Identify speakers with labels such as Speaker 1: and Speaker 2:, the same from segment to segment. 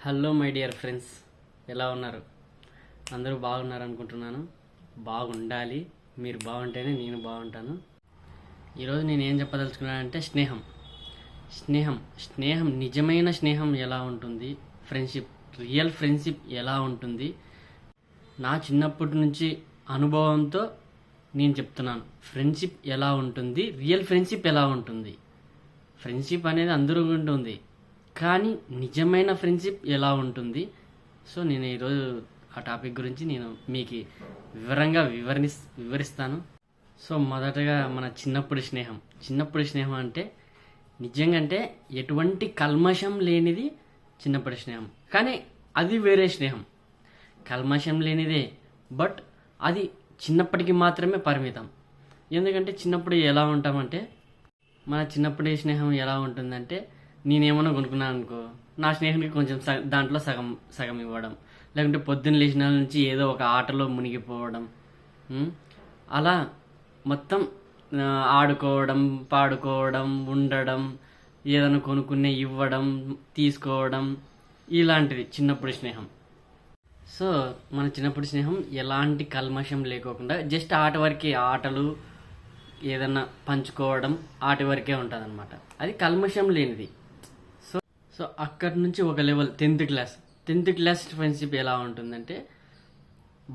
Speaker 1: Hello my dear friends, ఎలా ఉన్నారు? అందరూ బాగున్నారు అనుకుంటున్నాను. బాగుండాలి, మీరు బాగుంటేనే నేను బాగుంటాను. ఈరోజు నేను ఏం చెప్పదలుచుకున్నానంటే స్నేహం స్నేహం స్నేహం నిజమైన స్నేహం ఎలా ఉంటుంది, ఫ్రెండ్షిప్, రియల్ ఫ్రెండ్షిప్ ఎలా ఉంటుంది, నా చిన్నప్పటి నుంచి అనుభవంతో నేను చెప్తున్నాను. ఫ్రెండ్షిప్ ఎలా ఉంటుంది, రియల్ ఫ్రెండ్షిప్ ఎలా ఉంటుంది. ఫ్రెండ్షిప్ అనేది అందరూ ఉంటుంది, కానీ నిజమైన ఫ్రెండ్షిప్ ఎలా ఉంటుంది. సో నేను ఈరోజు ఆ టాపిక్ గురించి నేను మీకు వివరంగా వివరిస్తాను. సో మొదటగా మన చిన్నప్పటి స్నేహం అంటే నిజంగా అంటే ఎటువంటి కల్మషం లేనిది చిన్నప్పటి స్నేహం. కానీ అది వేరే స్నేహం, కల్మషం లేనిదే, బట్ అది చిన్నప్పటికి మాత్రమే పరిమితం. ఎందుకంటే చిన్నప్పుడు ఎలా ఉంటామంటే, మన చిన్నప్పటి స్నేహం ఎలా ఉంటుందంటే, నేనేమన్నా కొనుక్కున్నాను అనుకో, నా స్నేహితుడికి కొంచెం దాంట్లో సగం సగం ఇవ్వడం, లేకుంటే పొద్దున్న లేచిన నుంచి ఏదో ఒక ఆటలో మునిగిపోవడం, అలా మొత్తం ఆడుకోవడం, పాడుకోవడం, ఉండడం, ఏదైనా కొనుక్కునే ఇవ్వడం, తీసుకోవడం, ఇలాంటిది చిన్నప్పుడు స్నేహం. సో మన చిన్నప్పుడు స్నేహం ఎలాంటి కల్మషం లేకోకుండా జస్ట్ ఆట వరకే, ఆటలు ఏదన్నా పంచుకోవడం, ఆట వరకే ఉంటుంది అనమాట. అది కల్మషం లేనిది. సో అక్కడి నుంచి ఒక లెవెల్, 10th క్లాస్ ఫ్రెండ్షిప్ ఎలా ఉంటుందంటే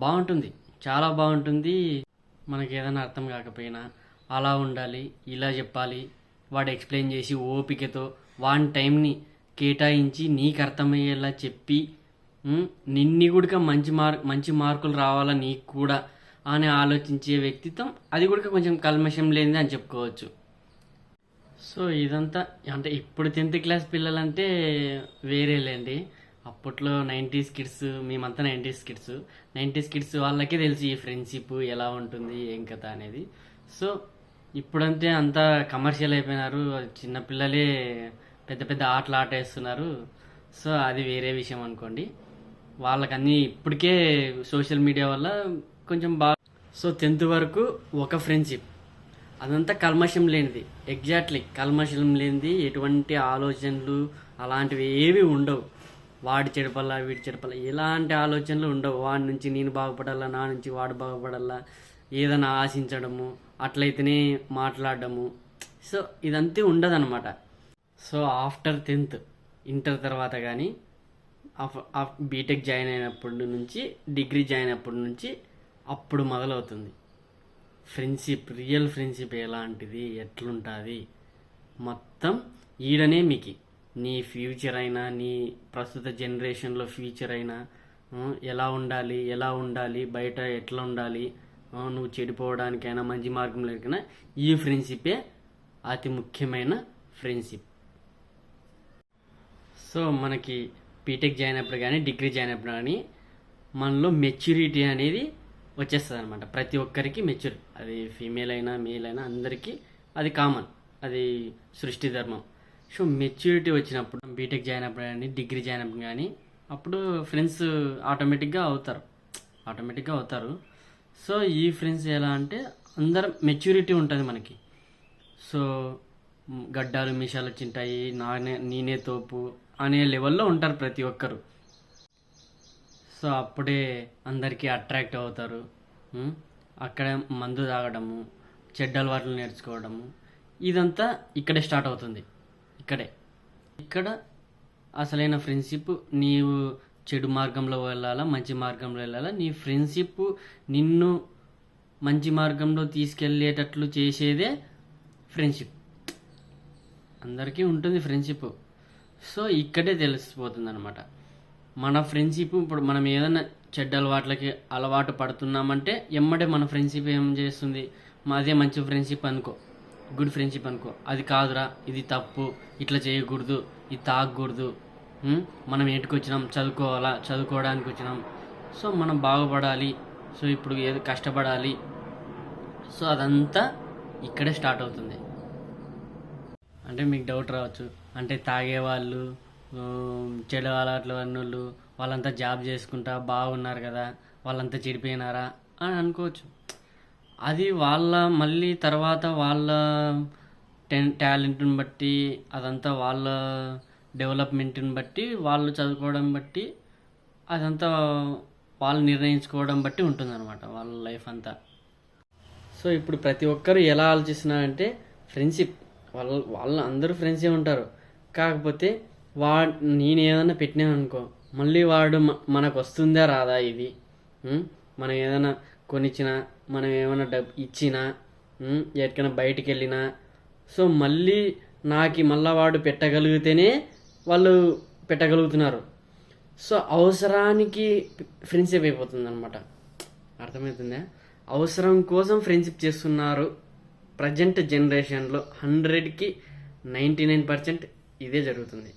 Speaker 1: బాగుంటుంది, చాలా బాగుంటుంది. మనకి ఏదైనా అర్థం కాకపోయినా అలా ఉండాలి, ఇలా చెప్పాలి, వాడు ఎక్స్ప్లెయిన్ చేసి ఓపికతో వాని టైంని కేటాయించి నీకు అర్థమయ్యేలా చెప్పి, నిన్ని కూడా మంచి మార్కులు రావాలా నీకు కూడా అని ఆలోచించే వ్యక్తిత్వం, అది కూడా కొంచెం కల్మషం లేనిది అని చెప్పుకోవచ్చు. సో ఇదంతా అంటే ఇప్పుడు 10th క్లాస్ పిల్లలంటే వేరేలేండి. అప్పట్లో 90s కిడ్స్, మేమంతా 90s కిడ్స్ వాళ్ళకే తెలిసి ఈ ఫ్రెండ్షిప్ ఎలా ఉంటుంది, ఏం కథ అనేది. సో ఇప్పుడంటే అంతా కమర్షియల్ అయిపోయినారు, చిన్నపిల్లలే పెద్ద పెద్ద ఆటలు ఆటేస్తున్నారు. సో అది వేరే విషయం అనుకోండి. వాళ్ళకన్నీ ఇప్పటికే సోషల్ మీడియా వల్ల కొంచెం బాగా. సో 10th వరకు ఒక ఫ్రెండ్షిప్, అదంతా కల్మషం లేనిది, ఎగ్జాక్ట్లీ కల్మషం లేనిది. ఎటువంటి ఆలోచనలు అలాంటివి ఏవి ఉండవు. వాడి చెడపల్లా, వీడి చెడపల్లా, ఎలాంటి ఆలోచనలు ఉండవు. వాడి నుంచి నేను బాగుపడాలా, నా నుంచి వాడు బాగుపడాలా, ఏదైనా ఆశించడము, అట్లయితేనే మాట్లాడడము. సో ఇదంతా ఉండదన్నమాట. సో ఆఫ్టర్ 10th, ఇంటర్ తర్వాత కానీ బీటెక్ జాయిన్ అయినప్పటి నుంచి, డిగ్రీ జాయిన్ అయినప్పటి నుంచి అప్పుడు మొదలవుతుంది ఫ్రెండ్షిప్. రియల్ ఫ్రెండ్షిప్ ఎలాంటిది, ఎట్లుంటుంది మొత్తం ఈడనే మీకు. నీ ఫ్యూచర్ అయినా, నీ ప్రస్తుత జనరేషన్లో ఫ్యూచర్ అయినా ఎలా ఉండాలి, బయట ఎట్లా ఉండాలి, నువ్వు చెడిపోవడానికైనా మంచి మార్గం లేకైనా ఈ ఫ్రెండ్షిప్పే అతి ముఖ్యమైన ఫ్రెండ్షిప్. సో మనకి బీటెక్ జాయిన్ అయినప్పుడు కానీ, డిగ్రీ జాయిన్ అయినప్పుడు కానీ మనలో మెచ్యూరిటీ అనేది వచ్చేస్తుంది అనమాట. ప్రతి ఒక్కరికి మెచ్యూర్, అది ఫీమేల్ అయినా మేల్ అయినా అందరికీ అది కామన్, అది సృష్టి ధర్మం. సో మెచ్యూరిటీ వచ్చినప్పుడు బీటెక్ జాయిన్ అయినప్పుడు కానీ, డిగ్రీ జాయిన్ అయినప్పుడు కానీ, అప్పుడు ఫ్రెండ్స్ ఆటోమేటిక్గా అవుతారు. సో ఈ ఫ్రెండ్స్ ఎలా అంటే అందరం మెచ్యూరిటీ ఉంటుంది మనకి. సో గడ్డాలు మీసాలు వచ్చింటాయి, నేనే తోపు అనే లెవెల్లో ఉంటారు ప్రతి ఒక్కరు. సో అప్పుడే అందరికీ అట్రాక్ట్ అవుతారు. అక్కడ మందు తాగడము, చెడ్డ అలవాట్లు నేర్చుకోవడము, ఇదంతా ఇక్కడే స్టార్ట్ అవుతుంది. ఇక్కడ అసలైన ఫ్రెండ్షిప్, నీవు చెడు మార్గంలో వెళ్ళాలా, మంచి మార్గంలో వెళ్ళాలా, నీ ఫ్రెండ్షిప్ నిన్ను మంచి మార్గంలో తీసుకెళ్ళేటట్లు చేసేదే ఫ్రెండ్షిప్. అందరికీ ఉంటుంది ఫ్రెండ్షిప్. సో ఇక్కడే తెలిసిపోతుంది అనమాట మన ఫ్రెండ్షిప్. ఇప్పుడు మనం ఏదైనా చెడ్డ అలవాటు పడుతున్నామంటే ఎమ్మడే మన ఫ్రెండ్షిప్ ఏం చేస్తుంది, అదే మంచి ఫ్రెండ్షిప్ అనుకో, గుడ్ ఫ్రెండ్షిప్ అనుకో, అది కాదురా, ఇది తప్పు, ఇట్లా చేయకూడదు, ఇది తాగకూడదు, మనం ఏంటికి వచ్చినాం, చదువుకోవడానికి వచ్చినాం, సో మనం బాగుపడాలి, సో ఇప్పుడు ఏదో కష్టపడాలి. సో అదంతా ఇక్కడే స్టార్ట్ అవుతుంది. అంటే మీకు డౌట్ రావచ్చు, అంటే తాగేవాళ్ళు, చెడు అలవాట్లు అన్నోళ్ళు వాళ్ళంతా జాబ్ చేసుకుంటా బాగున్నారు కదా, వాళ్ళంతా చెడిపోయినారా అని అనుకోవచ్చు. అది వాళ్ళ మళ్ళీ తర్వాత వాళ్ళ టాలెంట్ని బట్టి, అదంతా వాళ్ళ డెవలప్మెంట్ని బట్టి, వాళ్ళు చదువుకోవడం బట్టి, అదంతా వాళ్ళు నిర్ణయించుకోవడం బట్టి ఉంటుందన్నమాట వాళ్ళ లైఫ్ అంతా. సో ఇప్పుడు ప్రతి ఒక్కరు ఎలా ఆలోచిస్తున్నారంటే ఫ్రెండ్షిప్, వాళ్ళు అందరూ ఫ్రెండ్సే ఉంటారు. కాకపోతే నేను ఏదైనా పెట్టినాను అనుకో, మళ్ళీ వాడు మనకు వస్తుందా రాదా ఇది, మనం ఏదైనా కొనిచ్చినా, మనం ఏమైనా డబ్బు ఇచ్చినా, ఎక్కడికైనా బయటికి వెళ్ళినా, సో మళ్ళీ మళ్ళీ వాడు పెట్టగలిగితేనే వాళ్ళు పెట్టగలుగుతున్నారు. సో అవసరానికి ఫ్రెండ్షిప్ అయిపోతుంది అనమాట. అర్థమవుతుందా? అవసరం కోసం ఫ్రెండ్షిప్ చేస్తున్నారు ప్రజెంట్ జనరేషన్లో. 100కి 99% ఇదే జరుగుతుంది.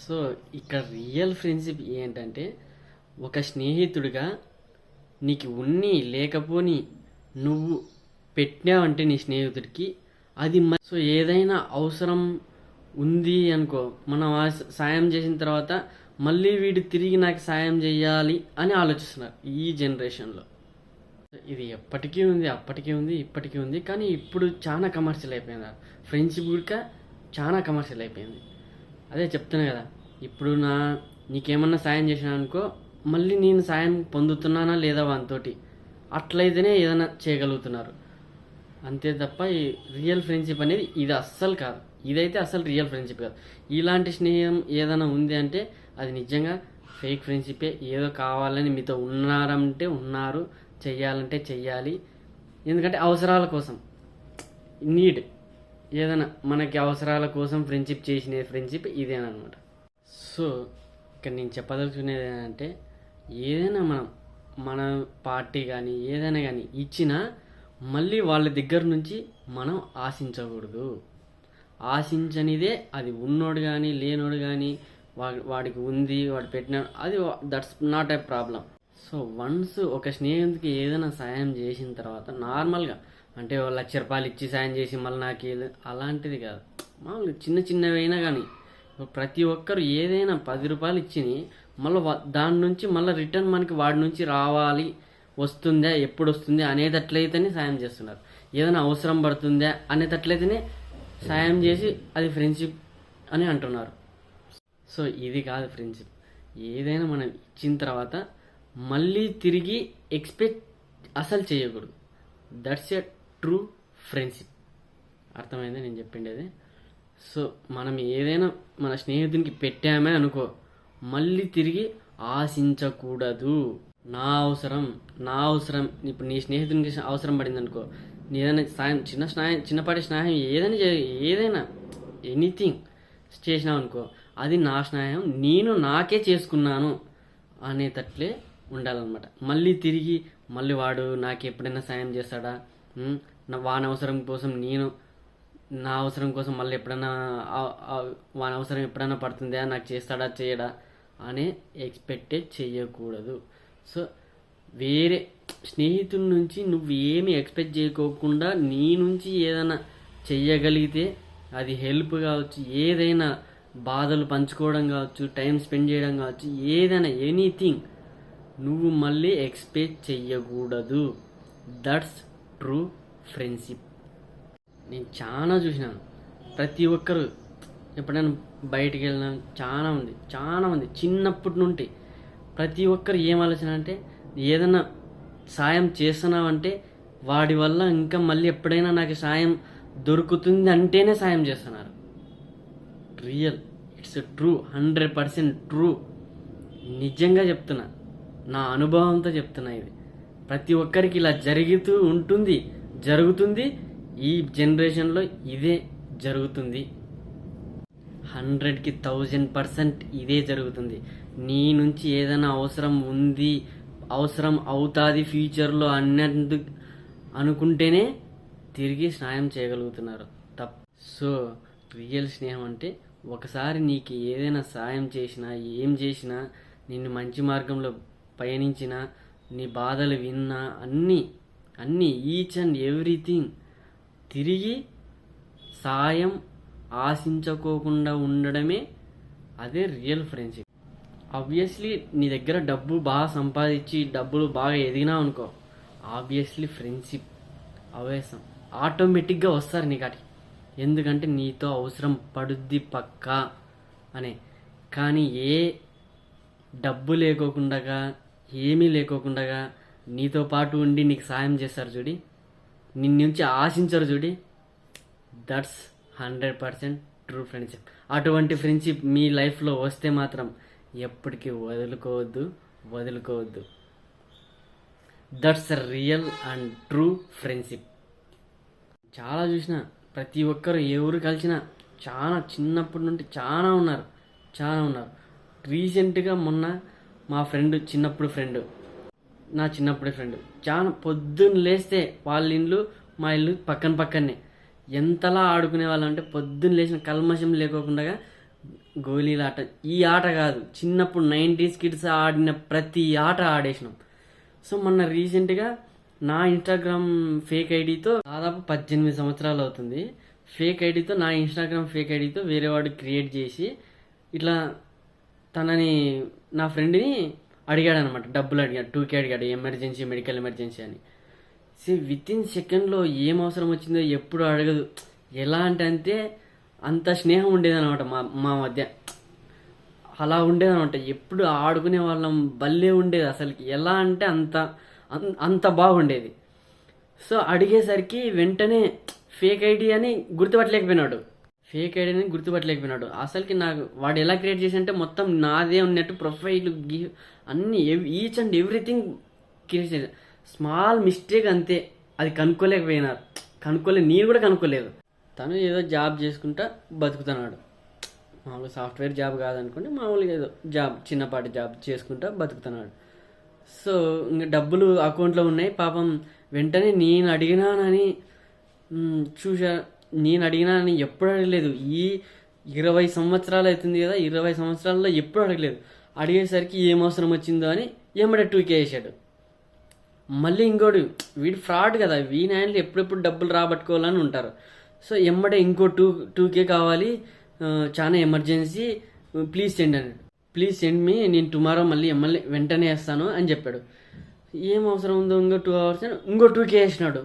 Speaker 1: సో ఇక్కడ రియల్ ఫ్రెండ్షిప్ ఏంటంటే, ఒక స్నేహితుడిగా నీకు ఉన్ని లేకపోని నువ్వు పెట్టినావంటే నీ స్నేహితుడికి అది సో ఏదైనా అవసరం ఉంది అనుకో, మనం సాయం చేసిన తర్వాత మళ్ళీ వీడు తిరిగి నాకు సాయం చేయాలి అని ఆలోచిస్తున్నారు ఈ జనరేషన్లో. ఇది ఎప్పటికీ ఉంది, అప్పటికీ ఉంది, ఇప్పటికీ ఉంది. కానీ ఇప్పుడు చాలా కమర్షియల్ అయిపోయింది ఫ్రెండ్షిప్ కూడా, చాలా కమర్షియల్ అయిపోయింది. అదే చెప్తున్నా కదా, ఇప్పుడు నీకేమన్నా సాయం చేసినా అనుకో, మళ్ళీ నేను సాయం పొందుతున్నానా లేదా వానితోటి, అట్లయితేనే ఏదైనా చేయగలుగుతున్నారు. అంతే తప్ప ఈ రియల్ ఫ్రెండ్షిప్ అనేది ఇది అస్సలు కాదు. ఇదైతే అస్సలు రియల్ ఫ్రెండ్షిప్ కాదు. ఇలాంటి స్నేహం ఏదైనా ఉంది అంటే అది నిజంగా ఫేక్ ఫ్రెండ్షిపే. ఏదో కావాలని మీతో ఉన్నారంటే ఉన్నారు, చెయ్యాలంటే చెయ్యాలి. ఎందుకంటే అవసరాల కోసం, నీడ్ ఏదైనా మనకి అవసరాల కోసం ఫ్రెండ్షిప్ చేసిన ఫ్రెండ్షిప్ ఇదేనమాట. సో ఇక్కడ నేను చెప్పదలుచుకునేది ఏంటంటే, ఏదైనా మన పార్టీ కానీ ఏదైనా కానీ ఇచ్చినా మళ్ళీ వాళ్ళ దగ్గర నుంచి మనం ఆశించకూడదు. ఆశించనిదే అది ఉన్నోడు కానీ లేనోడు కానీ వాడికి ఉంది, వాడు పెట్టిన అది that's not a problem. So once ఒక స్నేహితుడికి ఏదైనా సాయం చేసిన తర్వాత నార్మల్గా అంటే 1,00,000 రూపాయలు ఇచ్చి సాయం చేసి మళ్ళీ నాకు అలాంటిది కాదు. మామూలుగా చిన్న చిన్నవైనా కానీ ప్రతి ఒక్కరు ఏదైనా 10 రూపాయలు ఇచ్చి మళ్ళీ దాని నుంచి మళ్ళీ రిటర్న్ మనకి వాడి నుంచి రావాలి, వస్తుందా, ఎప్పుడు వస్తుంది అనేటట్లయితేనే సాయం చేస్తున్నారు. ఏదైనా అవసరం పడుతుందా అనేటట్లయితేనే సాయం చేసి అది ఫ్రెండ్షిప్ అని అంటున్నారు. సో ఇది కాదు ఫ్రెండ్షిప్. ఏదైనా మనం ఇచ్చిన తర్వాత మళ్ళీ తిరిగి ఎక్స్పెక్ట్ అసలు చేయకూడదు. That's a true friendship. అర్థమైందా నేను చెప్పిండేది? సో మనం ఏదైనా మన స్నేహితునికి పెట్టామే అనుకో, మళ్ళీ తిరిగి ఆశించకూడదు. నా అవసరం ఇప్పుడు నీ స్నేహితునికి అవసరం పడింది అనుకో, ఏదైనా సాయం చిన్నపాటి స్నేహం ఏదైనా ఎనీథింగ్ చేసినావు అనుకో, అది నా స్నేహం, నేను నాకే చేసుకున్నాను అనేటట్లే ఉండాలన్నమాట. మళ్ళీ తిరిగి వాడు నాకు ఎప్పుడైనా సాయం చేస్తాడా, వాని అవసరం కోసం నా అవసరం కోసం మళ్ళీ ఎప్పుడైనా వాని అవసరం ఎప్పుడైనా పడుతుందా, నాకు చేస్తాడా చేయడా అనే ఎక్స్పెక్టే చేయకూడదు. సో వేరే స్నేహితుల నుంచి నువ్వు ఏమి ఎక్స్పెక్ట్ చేయకోకుండా నీ నుంచి ఏదైనా చెయ్యగలిగితే, అది హెల్ప్ కావచ్చు, ఏదైనా బాధలు పంచుకోవడం కావచ్చు, టైం స్పెండ్ చేయడం కావచ్చు, ఏదైనా ఎనీథింగ్ నువ్వు మళ్ళీ ఎక్స్పెక్ట్ చెయ్యకూడదు. That's true friendship. నేను చాలా చూసినాను. ప్రతి ఒక్కరు ఎప్పుడైనా బయటికి వెళ్ళినా చాలా మంది చిన్నప్పటి నుండి ప్రతి ఒక్కరు ఏం ఆలోచన అంటే, ఏదైనా సాయం చేస్తున్నావంటే వాడి వల్ల ఇంకా మళ్ళీ ఎప్పుడైనా నాకు సాయం దొరుకుతుంది అంటేనే సాయం చేస్తున్నారు. Real, it's true, 100% true. నిజంగా చెప్తున్నా, నా అనుభవంతో చెప్తున్నా. ఇది ప్రతి ఒక్కరికి ఇలా జరుగుతుంది. ఈ జనరేషన్లో ఇదే జరుగుతుంది. 100కి 1000% ఇదే జరుగుతుంది. నీ నుంచి ఏదైనా అవసరం ఉంది, అవసరం అవుతుంది ఫ్యూచర్లో అనుకుంటేనే తిరిగి స్నేహం చేయగలుగుతున్నారు తప్ప. సో రియల్ స్నేహం అంటే, ఒకసారి నీకు ఏదైనా సాయం చేసినా, ఏం చేసినా, నిన్ను మంచి మార్గంలో పయనించినా, నీ బాధలు విన్నా, అన్నీ ఈచ్ అండ్ ఎవ్రీథింగ్ తిరిగి సాయం ఆశించుకోకుండా ఉండడమే అదే రియల్ ఫ్రెండ్షిప్. ఆబ్వియస్లీ నీ దగ్గర డబ్బు బాగా సంపాదించి డబ్బులు బాగా ఎదిగినావు అనుకో, ఆబ్వియస్లీ ఫ్రెండ్షిప్ ఆటోమేటిక్గా వస్తారు నీకాటి. ఎందుకంటే నీతో అవసరం పడుద్ది పక్కా. అనే. కానీ ఏ డబ్బు లేకోకుండా ఏమీ లేకోకుండా నీతో పాటు ఉండి నీకు సాయం చేస్తారు చూడి, నిన్ను నుంచి ఆశించరు చూడి, దట్స్ 100% ట్రూ ఫ్రెండ్షిప్. అటువంటి ఫ్రెండ్షిప్ మీ లైఫ్లో వస్తే మాత్రం ఎప్పటికీ వదులుకోవద్దు. That's real and true friendship. చాలా చూసిన, ప్రతి ఒక్కరు ఎవరు కలిసినా చాలా చిన్నప్పటి నుండి చాలా ఉన్నారు. రీసెంట్గా మొన్న మా ఫ్రెండ్, నా చిన్నప్పుడు ఫ్రెండ్ చాలా పొద్దున్న లేస్తే వాళ్ళ ఇల్లు మా ఇల్లు పక్కనే ఎంతలా ఆడుకునే వాళ్ళం అంటే, పొద్దున్న లేచిన కల్మషం లేకోకుండా గోళీల ఆట. ఈ ఆట కాదు, చిన్నప్పుడు 90s కిడ్స్ ఆడిన ప్రతి ఆట ఆడేసినాం. సో మొన్న రీసెంట్గా నా ఇన్స్టాగ్రామ్ ఫేక్ ఐడితో దాదాపు 18 సంవత్సరాలు అవుతుంది. నా ఇన్స్టాగ్రామ్ ఫేక్ ఐడితో వేరే వాడు క్రియేట్ చేసి ఇట్లా తనని, నా ఫ్రెండ్ని అడిగాడు అనమాట. డబ్బులు అడిగాడు, 2K అడిగాడు, ఎమర్జెన్సీ, మెడికల్ ఎమర్జెన్సీ అని. వితిన్ సెకండ్లో ఏం అవసరం వచ్చిందో ఎప్పుడు అడగదు. ఎలా అంటే అంత స్నేహం ఉండేదన్నమాట మా మధ్య. అలా ఉండేదన్నమాట. ఎప్పుడు ఆడుకునే వాళ్ళం, భలే ఉండేది అసలుకి. ఎలా అంటే అంత బాగుండేది. సో అడిగేసరికి వెంటనే ఫేక్ ఐడి అని గుర్తుపట్టలేకపోయినాడు. అసలుకి నాకు వాడు ఎలా క్రియేట్ చేసి అంటే, మొత్తం నాదే ఉన్నట్టు ప్రొఫైల్ అన్ని ఈచ్ అండ్ ఎవ్రీథింగ్ క్రియేట్ చేశాడు. స్మాల్ మిస్టేక్ అంతే, అది నేను కూడా కనుక్కోలేదు. తను ఏదో జాబ్ చేసుకుంటా బతుకుతున్నాడు. మామూలుగా సాఫ్ట్వేర్ జాబ్ కాదనుకోండి, మామూలుగా ఏదో జాబ్, చిన్నపాటి జాబ్ చేసుకుంటా బతుకుతున్నాడు. సో ఇంకా డబ్బులు అకౌంట్లో ఉన్నాయి. పాపం వెంటనే నేను అడిగినానని ఎప్పుడు అడగలేదు. ఈ 20 సంవత్సరాలు అవుతుంది కదా, 20 సంవత్సరాల్లో ఎప్పుడు అడగలేదు. అడిగేసరికి ఏం అవసరం వచ్చిందో అని ఏమంటే 2K వేసాడు. మళ్ళీ ఇంకోటి, వీడు ఫ్రాడ్ కదా, వీని ఆయనలు ఎప్పుడెప్పుడు డబ్బులు రాబట్టుకోవాలని ఉంటారు. సో ఎమ్మడే ఇంకో 2K కావాలి, చాలా ఎమర్జెన్సీ, ప్లీజ్ సెండ్ మీ, నేను టుమారో మళ్ళీ వెంటనే వేస్తాను అని చెప్పాడు. ఏం అవసరం ఉందో ఇంకో 2 hours ఇంకో 2K వేసినాడు.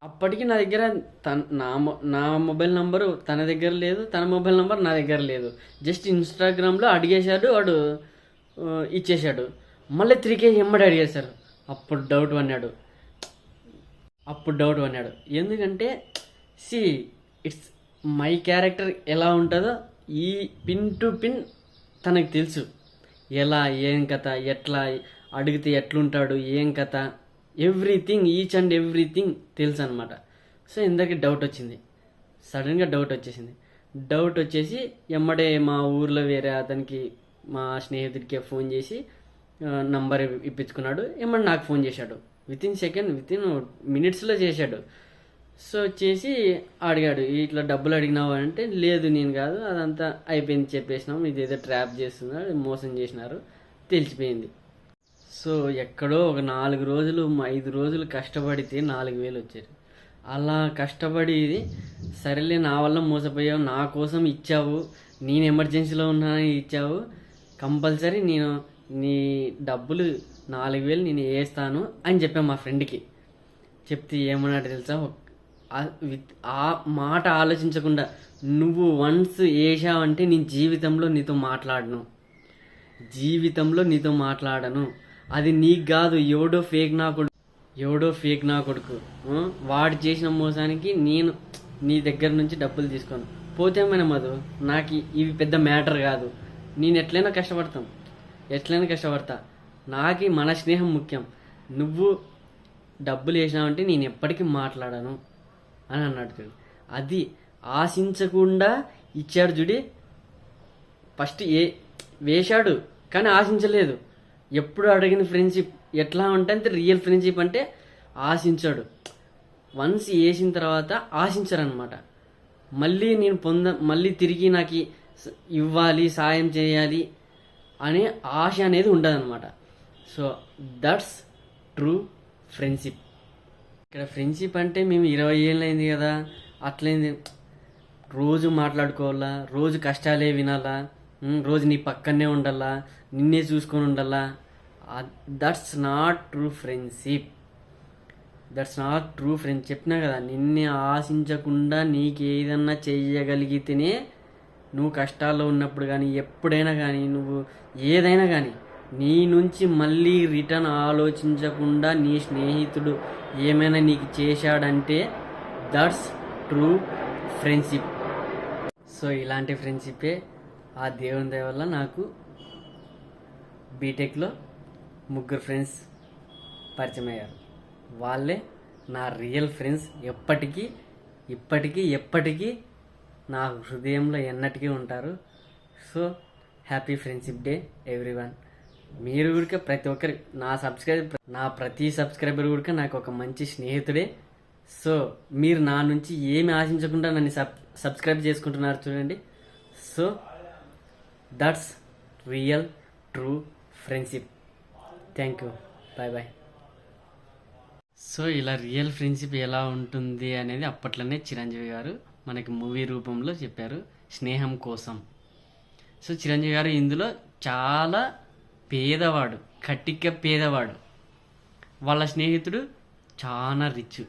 Speaker 1: అప్పటికి నా దగ్గర నా మొబైల్ నంబరు తన దగ్గర లేదు, తన మొబైల్ నంబర్ నా దగ్గర లేదు. జస్ట్ ఇన్స్టాగ్రామ్లో అడిగేశాడు, వాడు ఇచ్చేశాడు. మళ్ళీ 3K ఎమ్మడి అడిగేశారు. అప్పుడు డౌట్ అన్నాడు. ఎందుకంటే ఇట్స్ మై క్యారెక్టర్ ఎలా ఉంటుందో ఈ పిన్ టు పిన్ తనకు తెలుసు. ఎలా, ఏం కథ, ఎట్లా అడిగితే ఎట్లుంటాడు, ఏం కథ, ఎవ్రీథింగ్, ఈచ్ అండ్ ఎవ్రీథింగ్ తెలుసు అనమాట. సో ఇందాక సడన్గా డౌట్ వచ్చేసి ఎమ్మడే మా ఊర్లో వేరే అతనికి, మా స్నేహితుడికి ఫోన్ చేసి నంబర్ ఇప్పించుకున్నాడు. ఏమన్నా నాకు ఫోన్ చేశాడు. వితిన్ మినిట్స్లో చేశాడు. సో చేసి అడిగాడు, ఇట్లా డబ్బులు అడిగినావు అంటే, లేదు నేను కాదు, అదంతా అయిపోయింది చెప్పేసినాం, ఇదేదో ట్రాప్ చేస్తున్నారు, మోసం చేసినారు, తెలిసిపోయింది. సో ఎక్కడో ఒక 4 రోజులు 5 రోజులు కష్టపడితే 4,000 వచ్చారు. అలా కష్టపడి, సరేలే నా వల్ల మోసపోయావు, నా కోసం ఇచ్చావు, నేను ఎమర్జెన్సీలో ఉన్నానని ఇచ్చావు, కంపల్సరీ నేను నీ డబ్బులు 4,000 నేను వేస్తాను అని చెప్పాను మా ఫ్రెండ్కి. చెప్తే ఏమన్నాడు తెలుసా, ఆ మాట ఆలోచించకుండా, నువ్వు వన్స్ వేసావంటే నేను జీవితంలో నీతో మాట్లాడను, అది నీకు కాదు, ఎవడో ఫేక్ నా కొడుకు వాడు చేసిన మోసానికి నేను నీ దగ్గర నుంచి డబ్బులు తీసుకోను. పోతే మన మధు, నాకు ఇవి పెద్ద మ్యాటర్ కాదు, నేను ఎట్లయినా కష్టపడతా, నాకు మన స్నేహం ముఖ్యం, నువ్వు డబ్బులు వేసినావంటే నేను ఎప్పటికీ మాట్లాడను అని అన్నాడు. అది ఆశించకుండా ఇచ్చాడు చూడి. ఫస్ట్ వేశాడు కానీ ఆశించలేదు. ఎప్పుడు అడిగిన ఫ్రెండ్షిప్ ఎట్లా అంటే రియల్ ఫ్రెండ్షిప్ అంటే ఆశించాడు. వన్స్ వేసిన తర్వాత ఆశించరనమాట. మళ్ళీ తిరిగి నాకు ఇవ్వాలి, సాయం చేయాలి అనే ఆశ అనేది ఉండదన్నమాట. So that's true friendship. ఇక్కడ ఫ్రెండ్షిప్ అంటే మేము 20 ఏళ్ళు అయింది కదా, అట్లయింది, రోజు మాట్లాడుకోవాలా, రోజు కష్టాలే వినాలా, రోజు నీ పక్కనే ఉండాలా, నిన్నే చూసుకొని ఉండాలా. That's not true friendship. చెప్పినా కదా, నిన్నే ఆశించకుండా నీకు ఏదన్నా చెయ్యగలిగితేనే నువ్వు కష్టాల్లో ఉన్నప్పుడు కానీ ఎప్పుడైనా కానీ నువ్వు ఏదైనా కానీ నీ నుంచి మళ్ళీ రిటర్న్ ఆలోచించకుండా నీ స్నేహితుడు ఏమైనా నీకు చేశాడంటే దట్స్ ట్రూ ఫ్రెండ్షిప్. సో ఇలాంటి ఫ్రెండ్షిప్పే ఆ దేవుని దయ వల్ల నాకు బీటెక్లో 3 ఫ్రెండ్స్ పరిచయం అయ్యారు. వాళ్ళే నా రియల్ ఫ్రెండ్స్. ఎప్పటికీ నా హృదయంలో ఎన్నటికీ ఉంటారు. So happy friendship day everyone. మీరు కూడా ప్రతి ఒక్కరి నా ప్రతి సబ్స్క్రైబర్ కూడా నాకు ఒక మంచి స్నేహితుడే. సో మీరు నా నుంచి ఏమి ఆశించకుండా నన్ను సబ్స్క్రైబ్ చేసుకుంటున్నారు చూడండి. So that's real true friendship. Thank you. Bye. So ఇలా రియల్ ఫ్రెండ్షిప్ ఎలా ఉంటుంది అనేది అప్పట్లోనే చిరంజీవి గారు మనకి మూవీ రూపంలో చెప్పారు, స్నేహం కోసం. సో చిరంజీవి గారు ఇందులో చాలా పేదవాడు, కటిక పేదవాడు. వాళ్ళ స్నేహితుడు చాలా రిచ్.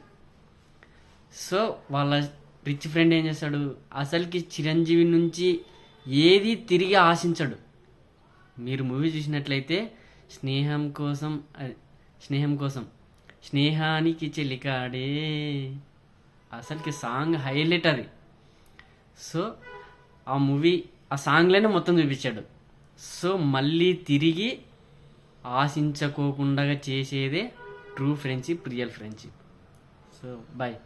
Speaker 1: సో వాళ్ళ రిచ్ ఫ్రెండ్ ఏం చేస్తాడు, అసలుకి చిరంజీవి నుంచి ఏది తిరిగి ఆశించడు. మీరు మూవీ చూసినట్లయితే స్నేహం కోసం స్నేహానికి చెలికాడే అసలుకి సాంగ్ హైలైట్ అది. సో ఆ మూవీ ఆ సాంగ్లోనే మొత్తం చూపించాడు. సో మళ్ళీ తిరిగి ఆశించుకోకుండా చేసేదే true friendship, real friendship. So bye.